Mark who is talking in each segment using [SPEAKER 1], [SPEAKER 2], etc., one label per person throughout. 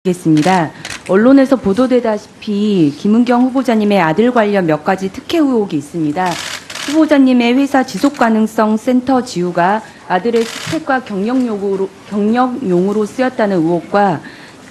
[SPEAKER 1] 겠습니다. 언론에서 보도되다시피 김은경 후보자님의 아들 관련 몇 가지 특혜 의혹이 있습니다. 후보자님의 회사 지속가능성 센터 지우가 아들의 스펙과 경력용으로 쓰였다는 의혹과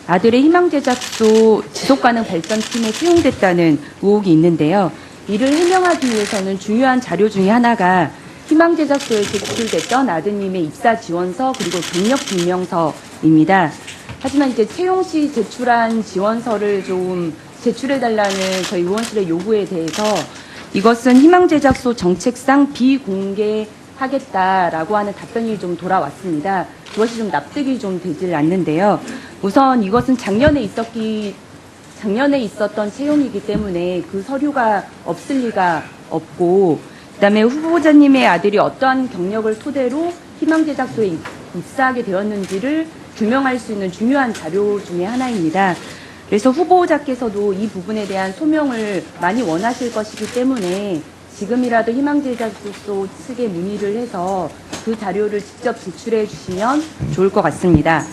[SPEAKER 1] 아들의 희망제작소 지속가능 발전팀에 채용됐다는 의혹이 있는데요. 이를 해명하기 위해서는 중요한 자료 중에 하나가 희망제작소에 제출됐던 아드님의 입사 지원서 그리고 경력 증명서입니다. 하지만 이제 채용 시 제출한 지원서를 좀 제출해달라는 저희 의원실의 요구에 대해서 이것은 희망제작소 정책상 비공개하겠다라고 하는 답변이 좀 돌아왔습니다. 그것이 좀 납득이 좀 되질 않는데요. 우선 이것은 작년에 있었던 채용이기 때문에 그 서류가 없을 리가 없고, 그다음에 후보자님의 아들이 어떠한 경력을 토대로 희망제작소에 입사하게 되었는지를 규명할 수 있는 중요한 자료 중에 하나입니다. 그래서 후보자께서도 이 부분에 대한 소명을 많이 원하실 것이기 때문에 지금이라도 희망제작소 측에 문의를 해서 그 자료를 직접 제출해 주시면 좋을 것 같습니다.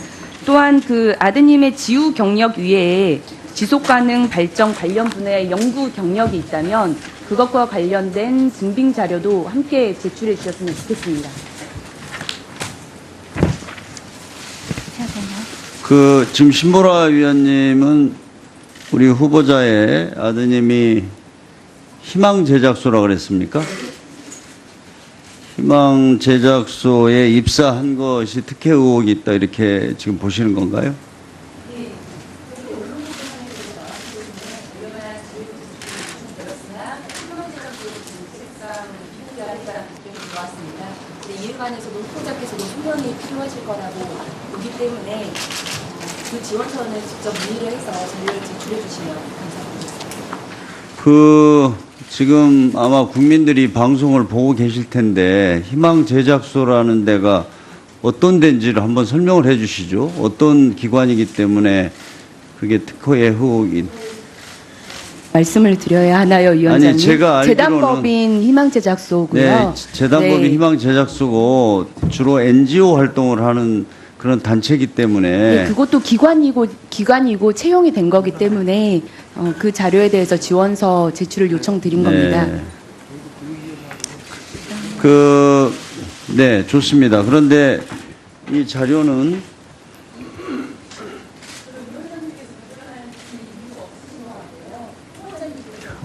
[SPEAKER 1] 또한 그 아드님의 지우 경력 위에 지속가능 발전 관련 분야의 연구 경력이 있다면 그것과 관련된 증빙 자료도 함께 제출해 주셨으면 좋겠습니다.
[SPEAKER 2] 지금 신보라 위원님은 우리 후보자의 아드님이 희망제작소라고 그랬습니까? 희망제작소에 입사한 것이 특혜 의혹이 있다 이렇게 지금 보시는 건가요?
[SPEAKER 1] 이에 관해서도 후보자께서도 소명이 필요하실 거라고 보기 때문에 그 지원서는 직접 문의를 해서 자료를 제출해 주시면 감사드리겠습니다.
[SPEAKER 2] 지금 아마 국민들이 방송을 보고 계실 텐데 희망제작소라는 데가 어떤 데인지를 한번 설명을 해 주시죠. 어떤 기관이기 때문에 그게 특허의 의혹이
[SPEAKER 1] 말씀을 드려야 하나요, 위원장님?
[SPEAKER 2] 아니, 제가 알기로는
[SPEAKER 1] 재단법인 희망제작소고요.
[SPEAKER 2] 네, 재단법인
[SPEAKER 1] 네.
[SPEAKER 2] 희망제작소고 주로 NGO 활동을 하는 그런 단체이기 때문에
[SPEAKER 1] 네, 그것도 기관이고 채용이 된 거기 때문에 그 자료에 대해서 지원서 제출을 요청드린 겁니다.
[SPEAKER 2] 네, 좋습니다. 그런데 이 자료는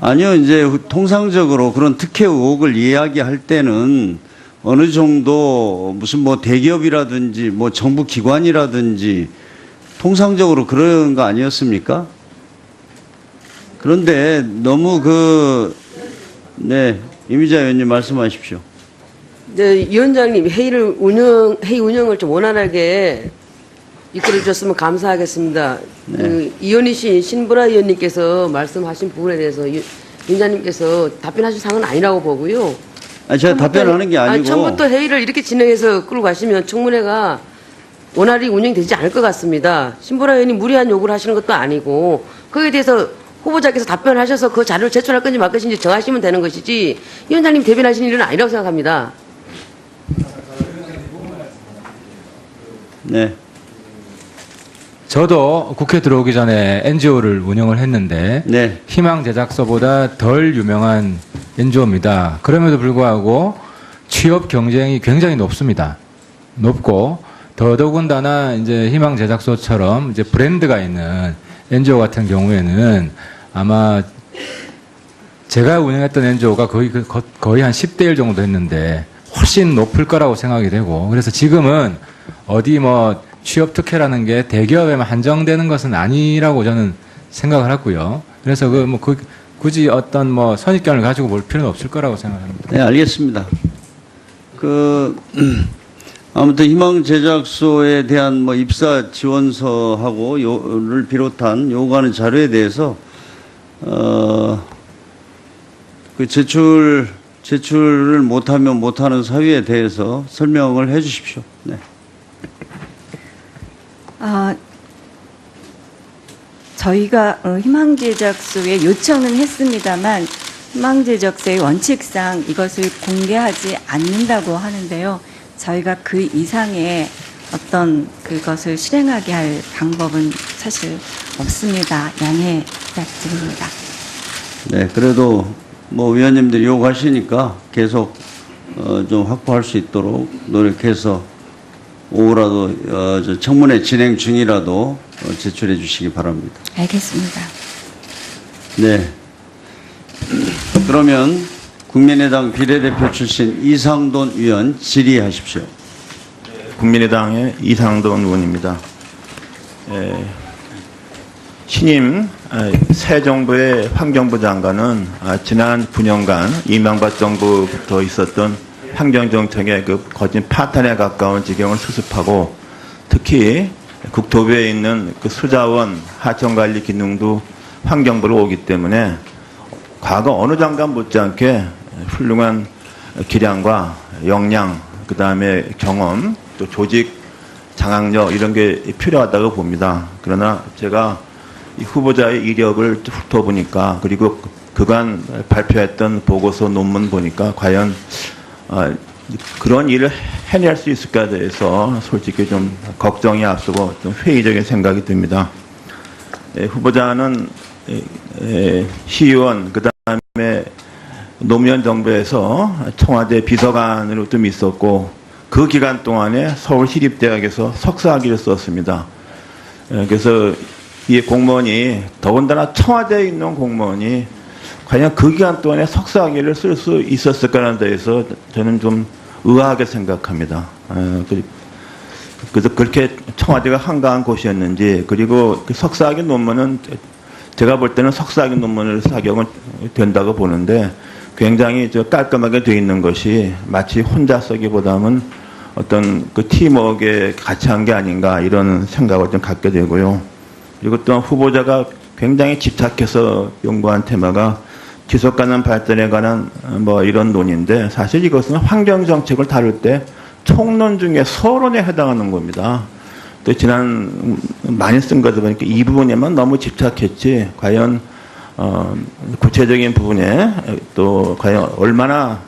[SPEAKER 2] 아니요, 이제 통상적으로 그런 특혜 의혹을 이야기할 때는 어느 정도 무슨 뭐 대기업이라든지 뭐 정부 기관이라든지 통상적으로 그런 거 아니었습니까? 그런데 너무 네, 이미자 의원님 말씀하십시오.
[SPEAKER 3] 네, 위원장님 회의 운영을 좀 원활하게 이끌어 주셨으면 감사하겠습니다.
[SPEAKER 2] 네.
[SPEAKER 3] 이현희신 신보라 의원님께서 말씀하신 부분에 대해서 위원장님께서 답변하실 사항은 아니라고 보고요.
[SPEAKER 2] 아니, 제가 답변하는 게 아니고.
[SPEAKER 3] 처음부터 회의를 이렇게 진행해서 끌고 가시면 청문회가 원활히 운영되지 않을 것 같습니다. 신보라 의원님 무리한 요구를 하시는 것도 아니고 거기에 대해서 후보자께서 답변하셔서 그 자료를 제출할 건지 말 것인지 정하시면 되는 것이지 위원장님 대변하시는 일은 아니라고 생각합니다.
[SPEAKER 2] 네.
[SPEAKER 4] 저도 국회 들어오기 전에 NGO를 운영을 했는데
[SPEAKER 2] 네.
[SPEAKER 4] 희망제작소보다 덜 유명한 NGO입니다. 그럼에도 불구하고 취업 경쟁이 굉장히 높습니다. 높고 더더군다나 이제 희망제작소처럼 이제 브랜드가 있는 NGO 같은 경우에는 아마 제가 운영했던 NGO가 거의 한 10대 1 정도 했는데 훨씬 높을 거라고 생각이 되고, 그래서 지금은 어디 뭐 취업 특혜라는 게 대기업에만 한정되는 것은 아니라고 저는 생각을 하고요. 그래서 굳이 어떤 뭐 선입견을 가지고 볼 필요는 없을 거라고 생각합니다.
[SPEAKER 2] 네, 알겠습니다. 아무튼 희망제작소에 대한 뭐 입사 지원서하고를 비롯한 요구하는 자료에 대해서 제출을 못하면 못하는 사유에 대해서 설명을 해 주십시오. 네.
[SPEAKER 1] 저희가 희망제작소에 요청은 했습니다만 희망제작소의 원칙상 이것을 공개하지 않는다고 하는데요. 저희가 그 이상의 어떤 그것을 실행하게 할 방법은
[SPEAKER 5] 사실 없습니다. 양해 부탁드립니다.
[SPEAKER 2] 네, 그래도 뭐 위원님들이 요구하시니까 계속 좀 확보할 수 있도록 노력해서 오후라도 저 청문회 진행 중이라도 제출해 주시기 바랍니다.
[SPEAKER 5] 알겠습니다.
[SPEAKER 2] 네. 그러면 국민의당 비례대표 출신 이상돈 의원 질의하십시오.
[SPEAKER 6] 국민의당의 이상돈 의원입니다. 신임 새 정부의 환경부 장관은 지난 9년간 이명박 정부부터 있었던 환경정책의 그 거진 파탄에 가까운 지경을 수습하고 특히 국토부에 있는 그 수자원 하천관리 기능도 환경부로 오기 때문에 과거 어느 장관 못지않게 훌륭한 기량과 역량, 그 다음에 경험, 또 조직 장악력 이런 게 필요하다고 봅니다. 그러나 제가 이 후보자의 이력을 훑어보니까 그리고 그간 발표했던 보고서 논문 보니까 과연 그런 일을 해낼 수 있을까에 대해서 솔직히 좀 걱정이 앞서고 좀 회의적인 생각이 듭니다. 후보자는 시의원 그다음에 노무현 정부에서 청와대 비서관으로 좀 있었고 그 기간 동안에 서울시립대학에서 석사학위를 썼습니다. 그래서 이 공무원이 더군다나 청와대에 있는 공무원이 과연 그 기간 동안에 석사학위를 쓸 수 있었을까라는 데에서 저는 좀 의아하게 생각합니다. 그래서 그렇게 청와대가 한가한 곳이었는지 그리고 그 석사학위 논문은 제가 볼 때는 석사학위 논문을 사격은 된다고 보는데 굉장히 깔끔하게 되어 있는 것이 마치 혼자 쓰기보다는 어떤 그 팀워크에 같이 한 게 아닌가 이런 생각을 좀 갖게 되고요. 그리고 또 후보자가 굉장히 집착해서 연구한 테마가 지속가능 발전에 관한 뭐 이런 논인데 사실 이것은 환경 정책을 다룰 때 총론 중에 서론에 해당하는 겁니다. 또 지난 많이 쓴 거다 보니까 이 부분에만 너무 집착했지 과연 구체적인 부분에 또 과연 얼마나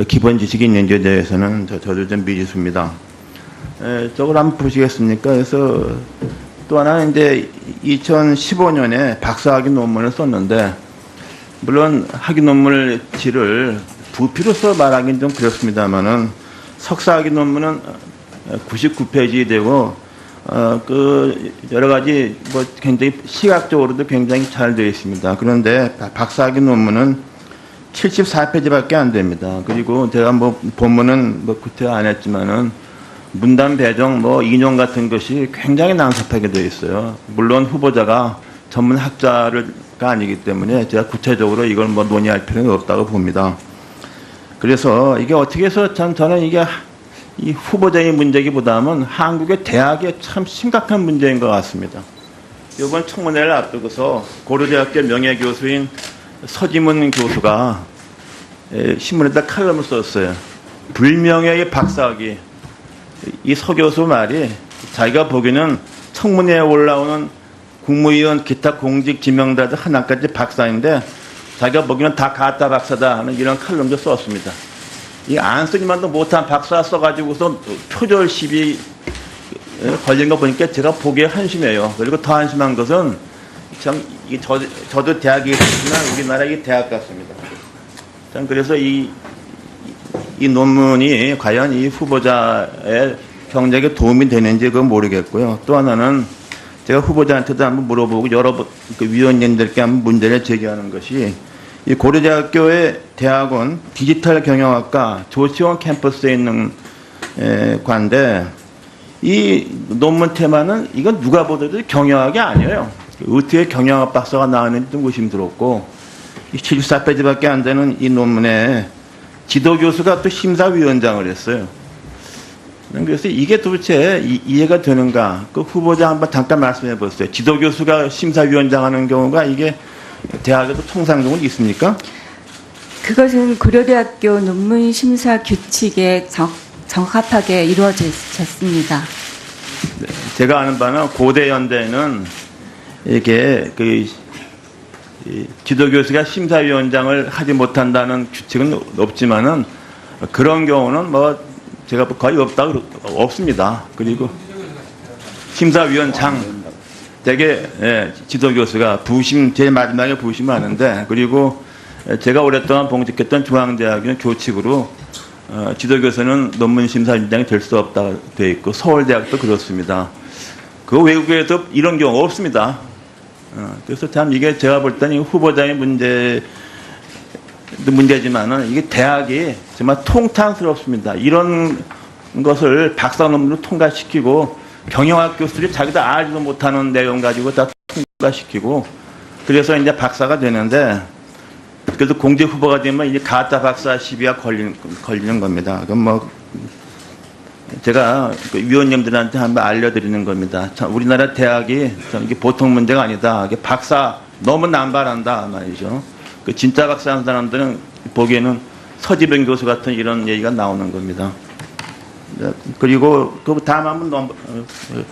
[SPEAKER 6] 기본 지식이 있는지에 대해서는 저도 좀 미지수입니다. 저걸 한번 보시겠습니까? 그래서 또 하나 이제 2015년에 박사학위 논문을 썼는데 물론 학위 논문을 질을 부피로서 말하기는 좀 그렇습니다만은 석사학위 논문은 99페이지 되고 그 여러 가지 뭐 굉장히 시각적으로도 굉장히 잘 되어 있습니다. 그런데 박사학위 논문은 74페이지밖에 안 됩니다. 그리고 제가 뭐 본문은 뭐 구태 안 했지만은 문단 배정 뭐 인용 같은 것이 굉장히 난삽하게 되어 있어요. 물론 후보자가 전문 학자가 아니기 때문에 제가 구체적으로 이걸 뭐 논의할 필요는 없다고 봅니다. 그래서 이게 어떻게 해서 저는 이게 이 후보자의 문제기보다는 한국의 대학의 참 심각한 문제인 것 같습니다. 이번 청문회를 앞두고서 고려대학교 명예교수인 서지문 교수가 신문에다 칼럼을 썼어요. 불명예의 박사학위. 이 서 교수 말이 자기가 보기에는 청문회에 올라오는 국무위원 기타 공직 지명자들 하나까지 박사인데 자기가 보기에는 다 가짜 박사다 하는 이런 칼럼도 썼습니다. 이 안 쓰기만도 못한 박사 써가지고서 표절 시비 걸린 거 보니까 제가 보기에 한심해요. 그리고 더 한심한 것은 참 저도 대학에 있지만 우리나라의 대학 같습니다. 참 그래서 이 논문이 과연 이 후보자의 경쟁에 도움이 되는지 그건 모르겠고요. 또 하나는 제가 후보자한테도 한번 물어보고 여러 그 위원님들께 한번 문제를 제기하는 것이 이 고려대학교의 대학원 디지털 경영학과 조치원 캠퍼스에 있는 관데 이 논문 테마는 이건 누가 보더라도 경영학이 아니에요. 어떻게 경영학 박사가 나왔는지 좀 의심스럽고 74페이지밖에 안 되는 이 논문에 지도교수가 또 심사위원장을 했어요. 그래서 이게 도대체 이해가 되는가? 그 후보자 한번 잠깐 말씀해 보세요. 지도교수가 심사위원장 하는 경우가 이게 대학에도 통상적으로 있습니까?
[SPEAKER 1] 그것은 고려대학교 논문 심사 규칙에 적합하게 이루어졌습니다.
[SPEAKER 6] 네, 제가 아는 바는 고대 연대는 이게 그 지도교수가 심사위원장을 하지 못한다는 규칙은 없지만은 그런 경우는 뭐 제가 거의 없습니다. 그리고 심사위원장 되게 지도교수가 제일 마지막에 부심을 하는데, 그리고 제가 오랫동안 봉직했던 중앙대학교 교칙으로 지도교수는 논문심사위원장이 될 수 없다 되어 있고, 서울대학도 그렇습니다. 그 외국에도 이런 경우가 없습니다. 그래서 참 이게 제가 볼 때는 후보자의 문제지만은 이게 대학이 정말 통탄스럽습니다. 이런 것을 박사 논문으로 통과시키고 경영학 교수들이 자기도 알지도 못하는 내용 가지고 다 통과시키고, 그래서 이제 박사가 되는데, 그래서 공직 후보가 되면 이제 가짜 박사 시비가 걸리는 겁니다. 그럼 뭐 제가 그 위원님들한테 한번 알려드리는 겁니다. 참 우리나라 대학이 참 이게 보통 문제가 아니다. 이게 박사 너무 남발한다 말이죠. 그 진짜 박사 하는 사람들은 보기에는 서지병 교수 같은 이런 얘기가 나오는 겁니다. 그리고 그 다음 한번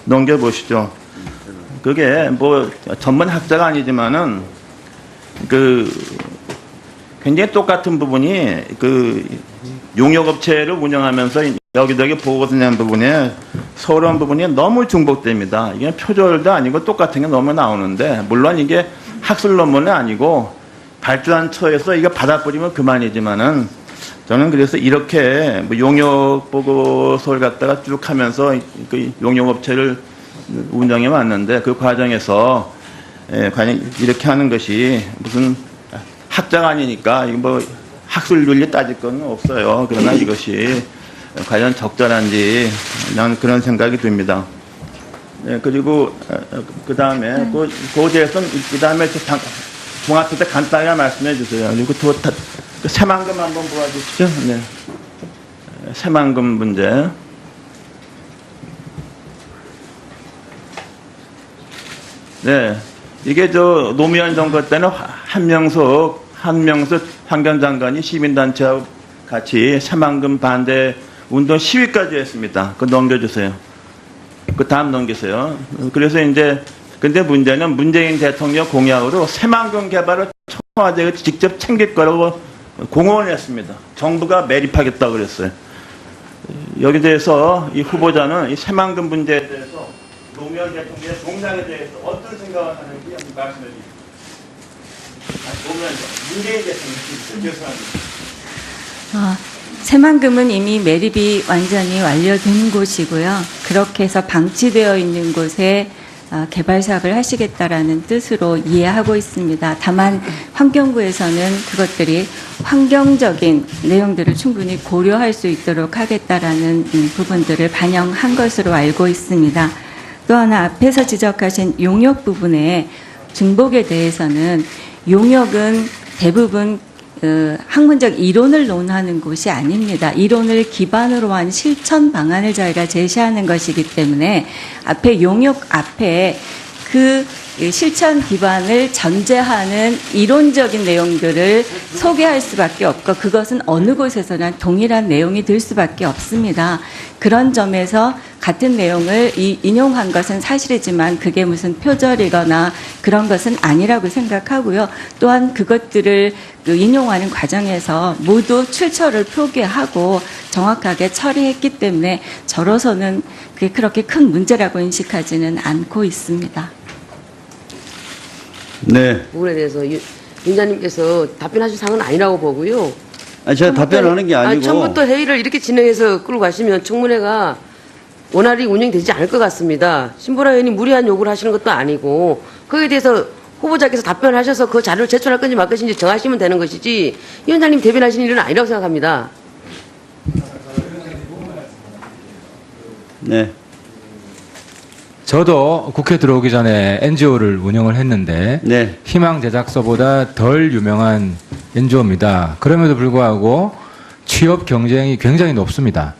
[SPEAKER 6] 넘겨보시죠. 그게 뭐 전문 학자가 아니지만은 그 굉장히 똑같은 부분이 그 용역업체를 운영하면서 여기저기 보고서 낸 부분에 서러운 부분이 너무 중복됩니다. 이게 표절도 아니고 똑같은 게 너무 나오는데, 물론 이게 학술 논문은 아니고 발주한 처에서 이거 받아버리면 그만이지만은, 저는 그래서 이렇게 뭐 용역 보고서를 갖다가 쭉 하면서 그 용역업체를 운영해 왔는데, 그 과정에서 과연 이렇게 하는 것이 무슨 학자가 아니니까 이거 뭐 학술 윤리 따질 건 없어요. 그러나 이것이 과연 적절한지 난 그런 생각이 듭니다. 그리고 그 다음에 그거에 대해서는 그 다음에 종합할 때 간단하게 말씀해 주세요. 그리고 그 새만금 한번 보아주시죠. 네. 새만금 문제. 네. 이게 노무현 정부 때는 한명숙 환경장관이 시민단체하고 같이 새만금 반대 운동 시위까지 했습니다. 그거 넘겨주세요. 그 다음 넘기세요. 그래서 이제, 근데 문제는 문재인 대통령 공약으로 새만금 개발을 청와대가 직접 챙길 거라고 공언을 했습니다. 정부가 매립하겠다고 그랬어요. 여기에 대해서 이 후보자는 이 새만금 문제에 대해서 노무현 대통령의 공약에 대해서 어떤 생각을 하는지 한번 말씀해 주십시오. 노무현 문재인 대통령 죄송합니다.
[SPEAKER 5] 새만금은 이미 매립이 완전히 완료된 곳이고요. 그렇게 해서 방치되어 있는 곳에 개발 사업을 하시겠다라는 뜻으로 이해하고 있습니다. 다만 환경부에서는 그것들이 환경적인 내용들을 충분히 고려할 수 있도록 하겠다라는 부분들을 반영한 것으로 알고 있습니다. 또 하나 앞에서 지적하신 용역 부분의 중복에 대해서는 용역은 대부분 학문적 이론을 논하는 곳이 아닙니다. 이론을 기반으로 한 실천 방안을 저희가 제시하는 것이기 때문에 앞에 용역 앞에 그 실천 기반을 전제하는 이론적인 내용들을 소개할 수밖에 없고, 그것은 어느 곳에서나 동일한 내용이 될 수밖에 없습니다. 그런 점에서 같은 내용을 인용한 것은 사실이지만 그게 무슨 표절이거나 그런 것은 아니라고 생각하고요. 또한 그것들을 인용하는 과정에서 모두 출처를 표기하고 정확하게 처리했기 때문에 저로서는 그게 그렇게 큰 문제라고 인식하지는 않고 있습니다.
[SPEAKER 2] 네.
[SPEAKER 3] 부분에 대해서 위원장님께서 답변하실 사항은 아니라고 보고요.
[SPEAKER 2] 제가 답변하는 게 아니고.
[SPEAKER 3] 처음부터 회의를 이렇게 진행해서 끌고 가시면 청문회가 원활히 운영되지 않을 것 같습니다. 신보라 의원이 무리한 요구를 하시는 것도 아니고, 거기에 대해서 후보자께서 답변하셔서 그 자료를 제출할 건지 말 것인지 정하시면 되는 것이지, 위원장님 대변하시는 일은 아니라고 생각합니다.
[SPEAKER 2] 네.
[SPEAKER 4] 저도 국회 들어오기 전에 NGO를 운영을 했는데
[SPEAKER 2] 네.
[SPEAKER 4] 희망 제작소보다 덜 유명한 NGO입니다. 그럼에도 불구하고 취업 경쟁이 굉장히 높습니다.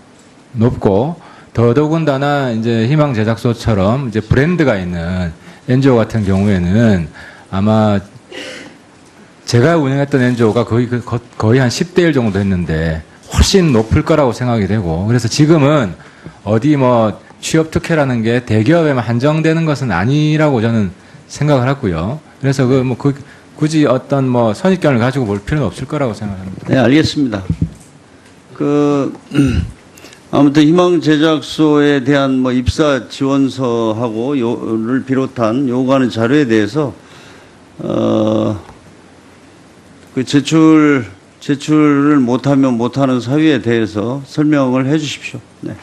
[SPEAKER 4] 높고 더더군다나 이제 희망 제작소처럼 이제 브랜드가 있는 NGO 같은 경우에는 아마 제가 운영했던 NGO가 거의 한 10대 1 정도 했는데 훨씬 높을 거라고 생각이 되고, 그래서 지금은 어디 뭐 취업 특혜라는 게 대기업에만 한정되는 것은 아니라고 저는 생각을 하고요. 그래서 굳이 어떤 뭐 선입견을 가지고 볼 필요는 없을 거라고 생각합니다.
[SPEAKER 2] 네, 알겠습니다. 아무튼 희망 제작소에 대한 뭐 입사 지원서하고 요를 비롯한 요구하는 자료에 대해서 그 제출을 못하면 못하는 사유에 대해서 설명을 해주십시오. 네.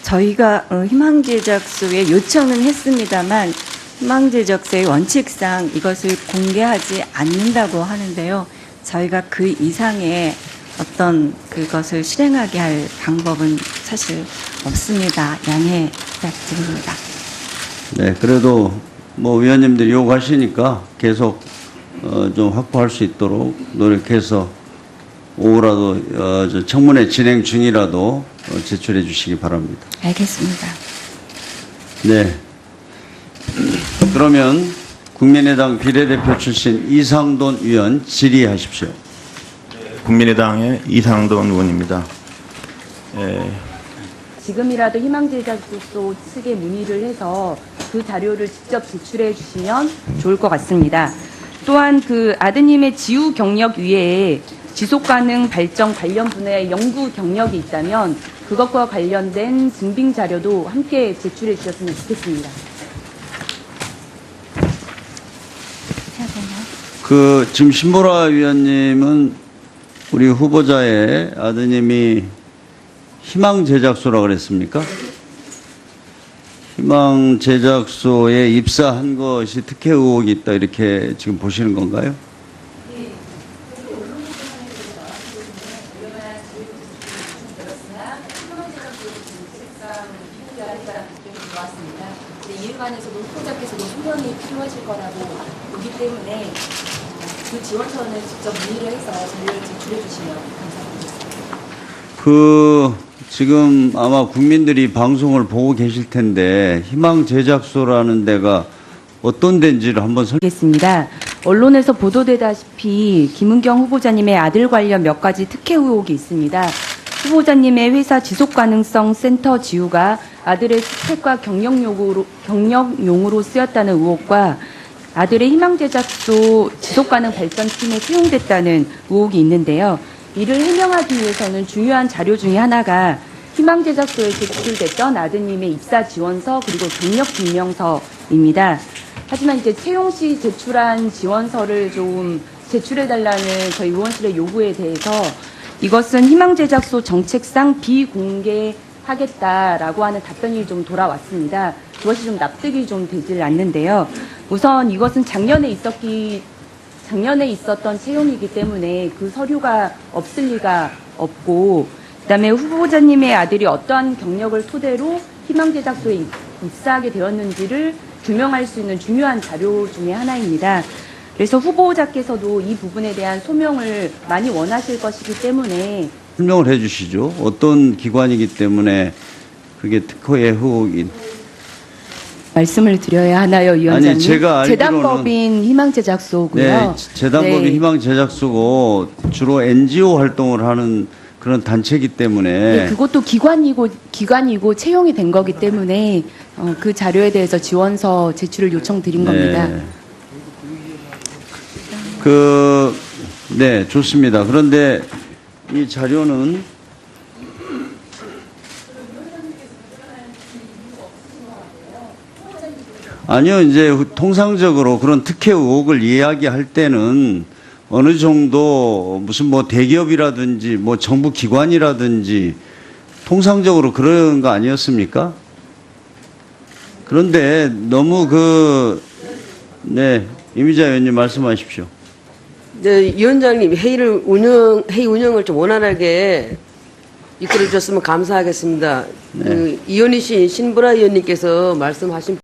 [SPEAKER 5] 저희가 희망제작소에 요청은 했습니다만 희망제작소의 원칙상 이것을 공개하지 않는다고 하는데요. 저희가 그 이상의 어떤 그것을 실행하게 할 방법은 사실 없습니다. 양해 부탁드립니다.
[SPEAKER 2] 네, 그래도 뭐 위원님들이 요구하시니까 계속 좀 확보할 수 있도록 노력해서 오후라도 저 청문회 진행 중이라도 제출해 주시기 바랍니다.
[SPEAKER 5] 알겠습니다.
[SPEAKER 2] 네. 그러면 국민의당 비례대표 출신 이상돈 의원 질의하십시오.
[SPEAKER 6] 국민의당의 이상돈 의원입니다.
[SPEAKER 1] 지금이라도 희망제작소 측에 문의를 해서 그 자료를 직접 제출해 주시면 좋을 것 같습니다. 또한 그 아드님의 지우 경력 위에 지속가능 발전 관련 분야의 연구 경력이 있다면 그것과 관련된 증빙 자료도 함께 제출해 주셨으면 좋겠습니다.
[SPEAKER 2] 그 지금 신보라 위원님은 우리 후보자의 아드님이 희망제작소라고 그랬습니까? 희망제작소에 입사한 것이 특혜 의혹이 있다 이렇게 지금 보시는 건가요?
[SPEAKER 1] 이에 관해서도 후보자께서도 소명이 필요하실 거라고 보기 때문에 그 지원서는 직접 문의를 해서 자료를 제출해 주시면 감사드리겠습니다.
[SPEAKER 2] 지금 아마 국민들이 방송을 보고 계실 텐데 희망제작소라는 데가 어떤 데인지를 한번
[SPEAKER 1] 겠습니다. 언론에서 보도되다시피 김은경 후보자님의 아들 관련 몇 가지 특혜 의혹이 있습니다. 후보자님의 회사 지속가능성 센터 지우가 아들의 스펙과 경력용으로 쓰였다는 의혹과 아들의 희망제작소 지속가능 발전팀에 수용됐다는 의혹이 있는데요. 이를 해명하기 위해서는 중요한 자료 중에 하나가 희망제작소에 제출됐던 아드님의 입사 지원서 그리고 경력 증명서입니다. 하지만 이제 채용 시 제출한 지원서를 좀 제출해달라는 저희 의원실의 요구에 대해서 이것은 희망제작소 정책상 비공개하겠다라고 하는 답변이 좀 돌아왔습니다. 그것이 좀 납득이 좀 되질 않는데요. 우선 이것은 작년에 있었던 채용이기 때문에 그 서류가 없을 리가 없고, 그다음에 후보자님의 아들이 어떠한 경력을 토대로 희망제작소에 입사하게 되었는지를 규명할 수 있는 중요한 자료 중에 하나입니다. 그래서 후보자께서도 이 부분에 대한 소명을 많이 원하실 것이기 때문에
[SPEAKER 2] 설명을 해 주시죠. 어떤 기관이기 때문에 그게 특허의 의혹이
[SPEAKER 1] 말씀을 드려야 하나요, 위원장님?
[SPEAKER 2] 아니, 제가 알기로는
[SPEAKER 1] 재단법인 희망제작소고요.
[SPEAKER 2] 네, 재단법인
[SPEAKER 1] 네.
[SPEAKER 2] 희망제작소고 주로 NGO 활동을 하는 그런 단체이기 때문에
[SPEAKER 1] 네, 그것도 기관이고 채용이 된 거기 때문에 그 자료에 대해서 지원서 제출을 요청드린 겁니다.
[SPEAKER 2] 네, 좋습니다. 그런데 이 자료는 아니요, 이제 통상적으로 그런 특혜 의혹을 이야기할 때는 어느 정도 무슨 뭐 대기업이라든지 뭐 정부 기관이라든지 통상적으로 그런 거 아니었습니까? 그런데 너무 네, 이미자 의원님 말씀하십시오.
[SPEAKER 3] 네, 위원장님 회의 운영을 좀 원활하게 이끌어 주셨으면 감사하겠습니다.
[SPEAKER 2] 네.
[SPEAKER 3] 그 이현희 씨, 신보라 의원님께서 말씀하신